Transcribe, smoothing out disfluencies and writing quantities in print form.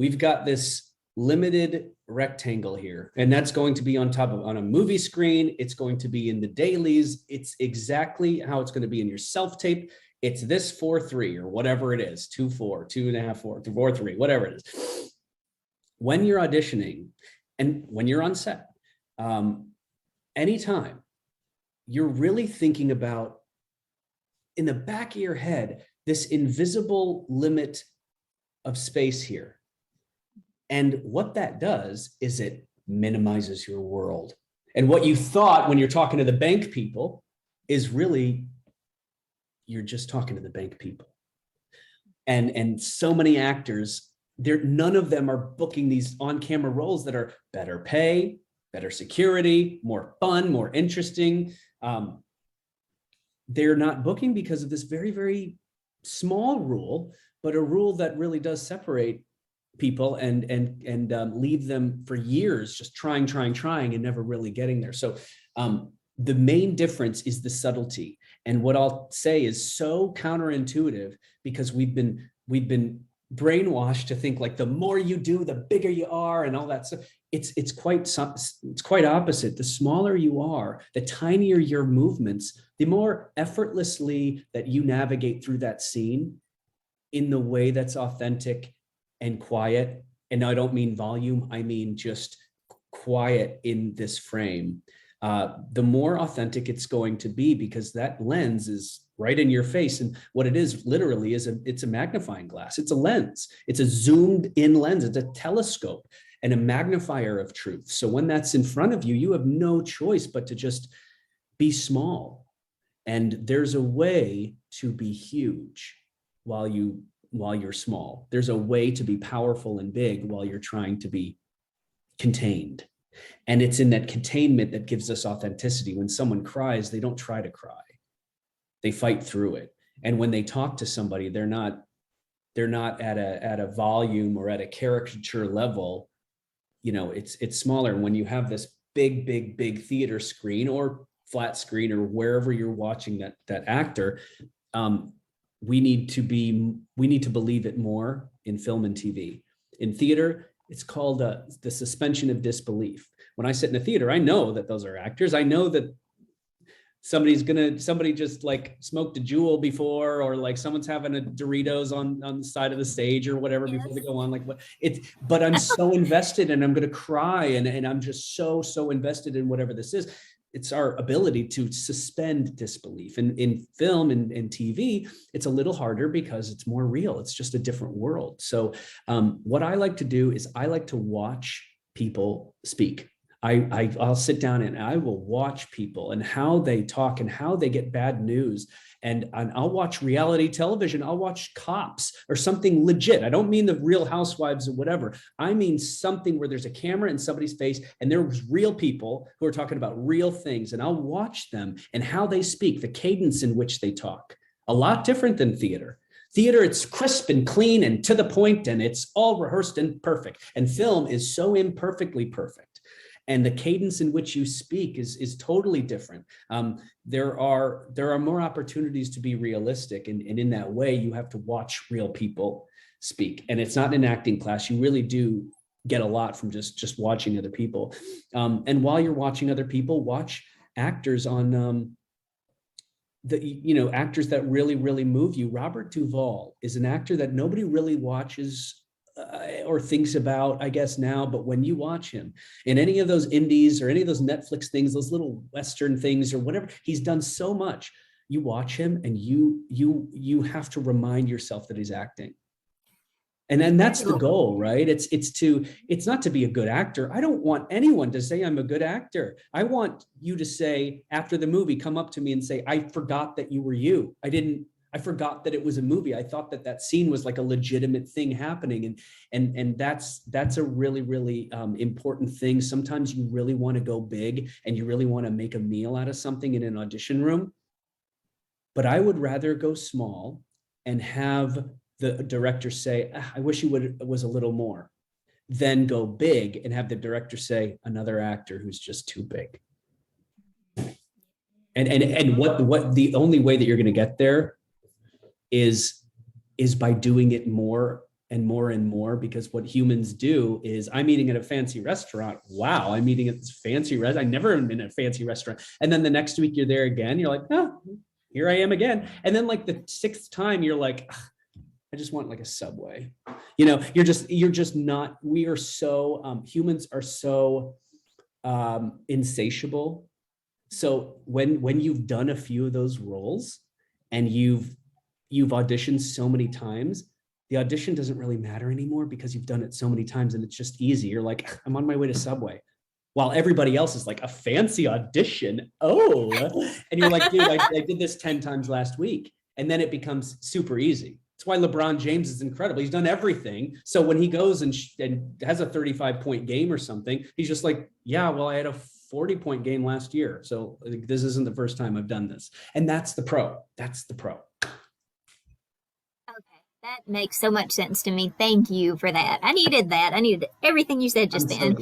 we've got this limited rectangle here, and that's going to be on top of on a movie screen. It's going to be in the dailies. It's exactly how it's going to be in your self-tape. It's this 4-3 or whatever it is, 2-4, 2.5, 4, 4-3, whatever it is. When you're auditioning and when you're on set, anytime, you're really thinking about, in the back of your head, this invisible limit of space here. And what that does is it minimizes your world. And what you thought when you're talking to the bank people is really, you're just talking to the bank people. And so many actors, none of them are booking these on-camera roles that are better pay, better security, more fun, more interesting. They're not booking because of this very, very small rule, but a rule that really does separate people and leave them for years just trying and never really getting there. So the main difference is the subtlety. And what I'll say is so counterintuitive, because we've been brainwashed to think like the more you do, the bigger you are and all that stuff. It's quite opposite. The smaller you are, the tinier your movements, the more effortlessly that you navigate through that scene in the way that's authentic and quiet. And I don't mean volume, I mean just quiet in this frame. The more authentic it's going to be, because that lens is right in your face. And what it is literally is it's a magnifying glass. It's a lens. It's a zoomed in lens. It's a telescope and a magnifier of truth. So when that's in front of you, you have no choice but to just be small. And there's a way to be huge while you're small. There's a way to be powerful and big while you're trying to be contained. And it's in that containment that gives us authenticity. When someone cries, they don't try to cry. They fight through it. And when they talk to somebody, they're not at a volume or at a caricature level. You know, it's smaller. When you have this big theater screen or flat screen or wherever you're watching that actor, we need to believe it more in film and TV. In theater, it's called the suspension of disbelief. When I sit in a theater, I know that those are actors. I know that somebody just like smoked a jewel before, or like someone's having a Doritos on the side of the stage or whatever before they go on. Like what but I'm so invested and I'm going to cry and I'm just so invested in whatever this is. It's our ability to suspend disbelief. And in film and TV, it's a little harder because it's more real. It's just a different world. So what I like to do is I like to watch people speak. I'll sit down and I will watch people and how they talk and how they get bad news. And I'll watch reality television. I'll watch Cops or something legit. I don't mean the Real Housewives or whatever. I mean something where there's a camera in somebody's face and there's real people who are talking about real things. And I'll watch them and how they speak, the cadence in which they talk. A lot different than theater. Theater, it's crisp and clean and to the point, and it's all rehearsed and perfect. And film is so imperfectly perfect. And the cadence in which you speak is totally different. There are more opportunities to be realistic. And in that way, you have to watch real people speak. And it's not an acting class. You really do get a lot from just watching other people. And while you're watching other people, watch actors on actors that really move you. Robert Duvall is an actor that nobody really watches or thinks about, I guess now, but when you watch him in any of those indies or any of those Netflix things, those little Western things or whatever, he's done so much. You watch him and you have to remind yourself that he's acting. And then that's the goal, right? It's not to be a good actor. I don't want anyone to say I'm a good actor. I want you to say after the movie, come up to me and say, I forgot that you were you. I forgot that it was a movie. I thought that scene was like a legitimate thing happening. And that's a really important thing. Sometimes you really want to go big and you really want to make a meal out of something in an audition room. But I would rather go small and have the director say, I wish you was a little more, than go big and have the director say, another actor who's just too big. And what the only way that you're going to get there is by doing it more and more, because what humans do is, I'm eating at a fancy restaurant. Wow, I'm eating at this fancy restaurant. I never been in a fancy restaurant. And then the next week you're there again. You're like, oh, here I am again. And then like the sixth time, you're like, I just want like a Subway. You know, you're just not, we are so, humans are so insatiable. So when you've done a few of those roles and you've auditioned so many times, the audition doesn't really matter anymore because you've done it so many times and it's just easy. You're like, I'm on my way to Subway. While everybody else is like, a fancy audition. Oh, and you're like, dude, I did this 10 times last week. And then it becomes super easy. That's why LeBron James is incredible. He's done everything. So when he goes and has a 35-point game or something, he's just like, yeah, well, I had a 40-point game last year. So this isn't the first time I've done this. And that's the pro. That's the pro. Okay, that makes so much sense to me. Thank you for that. I needed that. I needed everything you said just I'm so then.